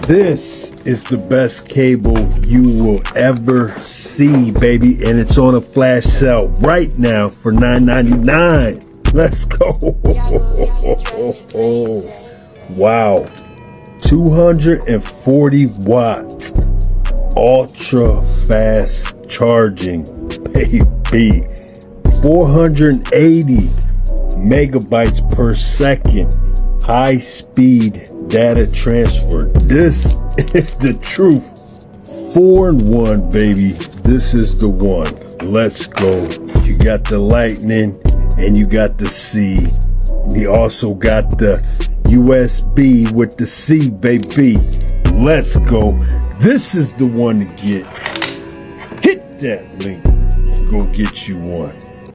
This is the best cable you will ever see, baby, and it's on a flash sale right now for $9.99. Let's go. Wow. 240 watt ultra fast charging, baby. 480 megabytes per second high speed data transfer. This is the truth. 4-in-1, baby. This is the one. Let's go. You got the lightning and you got the C. We also got the USB with the C, baby. Let's go. This is the one to get. Hit that link and go get you one.